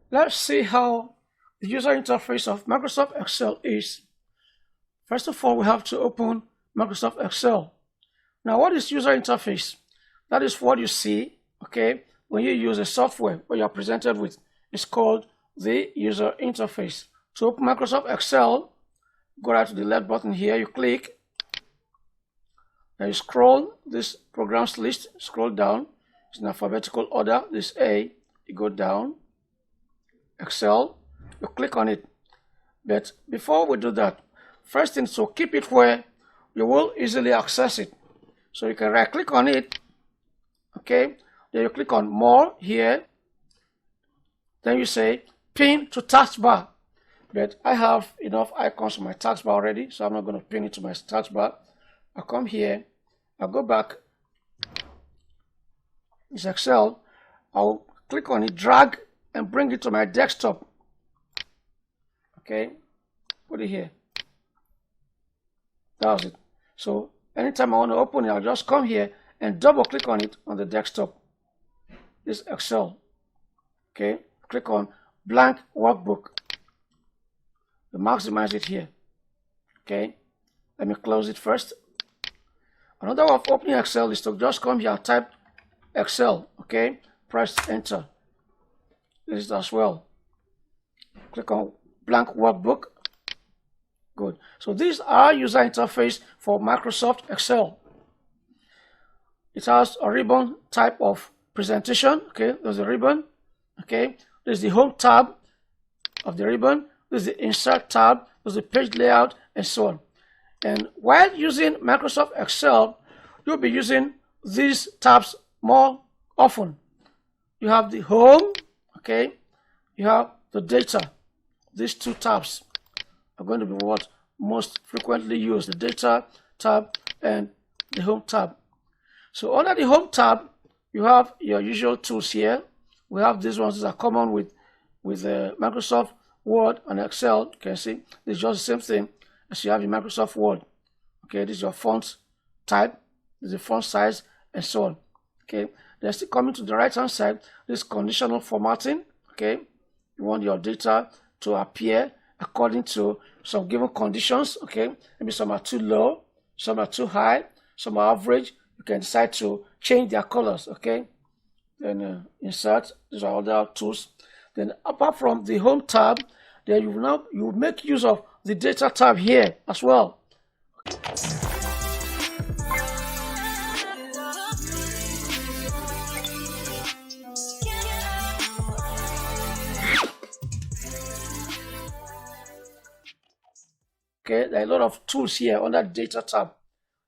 Let's see how the user interface of Microsoft Excel is. First of all, we have to open Microsoft Excel. Now, what is user interface? That is what you see, okay, when you use a software what you're presented with. It's called the user interface. To open Microsoft Excel, go right to the left button here, you click, and you scroll this programs list, scroll down. It's in alphabetical order. This A, you go down, Excel, you click on it. But before we do that, first thing, so keep it where you will easily access it. So you can right click on it, okay, then you click on more here, then you say pin to taskbar. But I have enough icons on my taskbar already, so I'm not going to pin it to my taskbar. I'll come here, I'll go back, it's Excel, I'll click on it, drag and bring it to my desktop. Okay, put it here. That's it. So anytime I want to open it, I'll just come here and double click on it on the desktop. This Excel. Okay, click on blank workbook. You maximize it here. Okay, let me close it first. Another way of opening Excel is to just come here and type Excel. Okay, press enter. This is as well. Click on blank workbook. Good. So these are user interface for Microsoft Excel. It has a ribbon type of presentation. Okay, there's a ribbon. Okay, there's the home tab of the ribbon. There's the insert tab. There's the page layout and so on. And while using Microsoft Excel, you'll be using these tabs more often. You have the home. Okay, you have the data. These two tabs are going to be what most frequently used, the data tab and the home tab. So under the home tab, you have your usual tools here. We have these ones that are common with Microsoft Word and Excel. You can see it's just the same thing as you have in Microsoft Word. Okay, this is your font type, this is the font size, and so on. Okay, then still coming to the right hand side, this conditional formatting. Okay, you want your data to appear according to some given conditions. Okay, maybe some are too low, some are too high, some are average. You can decide to change their colors. Okay, then insert. These are other tools. Then apart from the home tab, then you will make use of the data tab here as well. Okay, there are a lot of tools here under the data tab.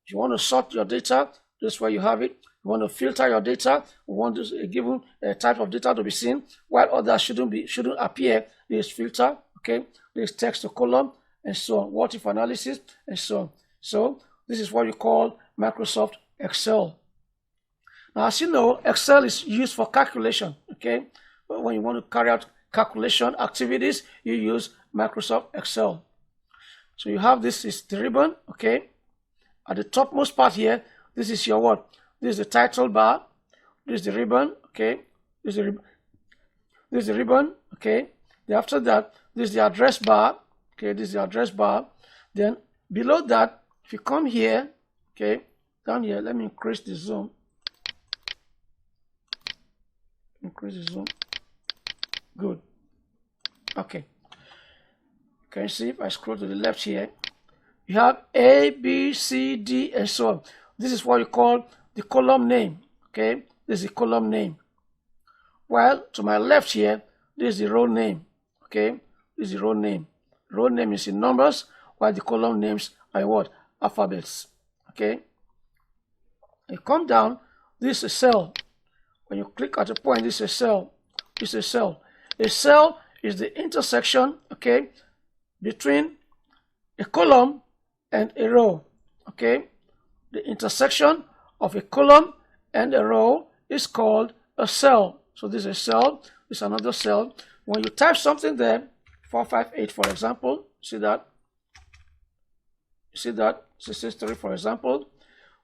If you want to sort your data, this is where you have it. You want to filter your data. You want this given type of data to be seen, while others shouldn't appear. There's filter. Okay, there's text to column and so on. What if analysis and so on. So this is what you call Microsoft Excel. Now, as you know, Excel is used for calculation. Okay, but when you want to carry out calculation activities, you use Microsoft Excel. So you have this is the ribbon. Okay, at the topmost part here, this is your what? This is the title bar. This is the ribbon. Okay, this is the ribbon. Okay, then after that, this is the address bar. Okay, this is the address bar. Then below that, if you come here, okay, down here, let me increase the zoom. Increase the zoom. Good. Okay. Can you see if I scroll to the left here? You have A, B, C, D, and so on. This is what you call the column name. Okay, this is the column name. While to my left here, this is the row name. Okay, this is the row name. Row name is in numbers, while the column names are in what? Alphabets. Okay. You come down, this is a cell. When you click at a point, this is a cell. This is a cell. A cell is the intersection, okay, between a column and a row. Okay, the intersection of a column and a row is called a cell. So this is a cell, this is another cell. When you type something there, 458 for example, see that? You see that? 663 for example.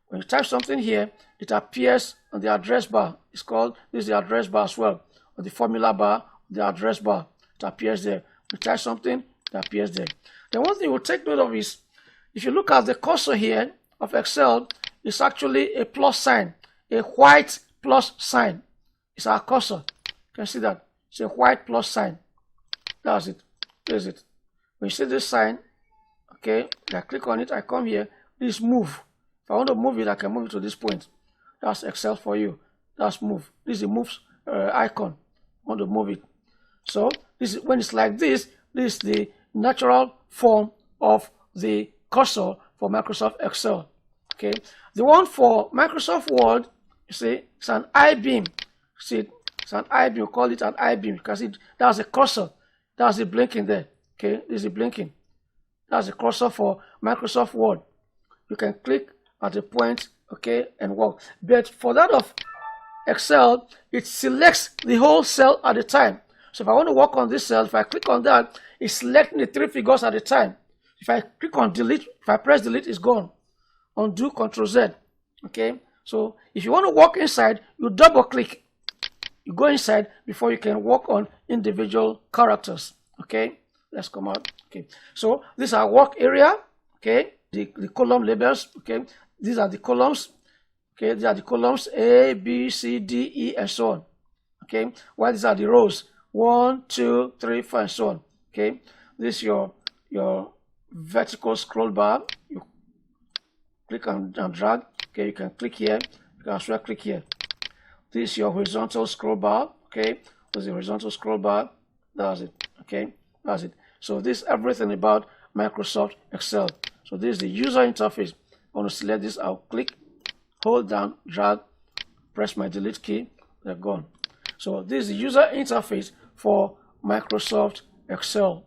When you type something here, it appears on the address bar. It's called, this is the address bar as well, or the formula bar, the address bar. It appears there. We type something, it appears there. Then one thing we'll take note of is, if you look at the cursor here of Excel, it's actually a plus sign, a white plus sign. It's our cursor. You can see that. It's a white plus sign. That's it. There's it. When you see this sign, okay, I click on it, I come here, this move. If I want to move it, I can move it to this point. That's Excel for you. That's move. This is the moves icon. I want to move it. So this is, when it's like this is the natural form of the cursor for Microsoft Excel. Okay. The one for Microsoft Word, you see, it's an I-beam. See, it's an I-beam. We call it an I-beam because that's a cursor. That's the blinking there. Okay, this is the blinking. That's the cursor for Microsoft Word. You can click at a point, okay, and work. But for that of Excel, it selects the whole cell at a time. So if I want to work on this cell, if I click on that, it's selecting the 3 figures at a time. If I click on delete, if I press delete, it's gone. Undo, Control Z. Okay, so if you want to work inside, you double click. You go inside before you can work on individual characters. Okay, let's come out. Okay, so this is our work area. Okay, the column labels. Okay, these are the columns. Okay, these are the columns A, B, C, D, E, and so on. Okay, while these are the rows 1, 2, 3, 4, and so on. Okay, this is your vertical scroll bar. You click and drag. Okay, you can click here. You can also click here. This is your horizontal scroll bar. Okay, this is the horizontal scroll bar. That's it. Okay, that's it. So this is everything about Microsoft Excel. So this is the user interface. I want to select this. I'll click, hold down, drag, press my delete key. They're gone. So this is the user interface for Microsoft Excel.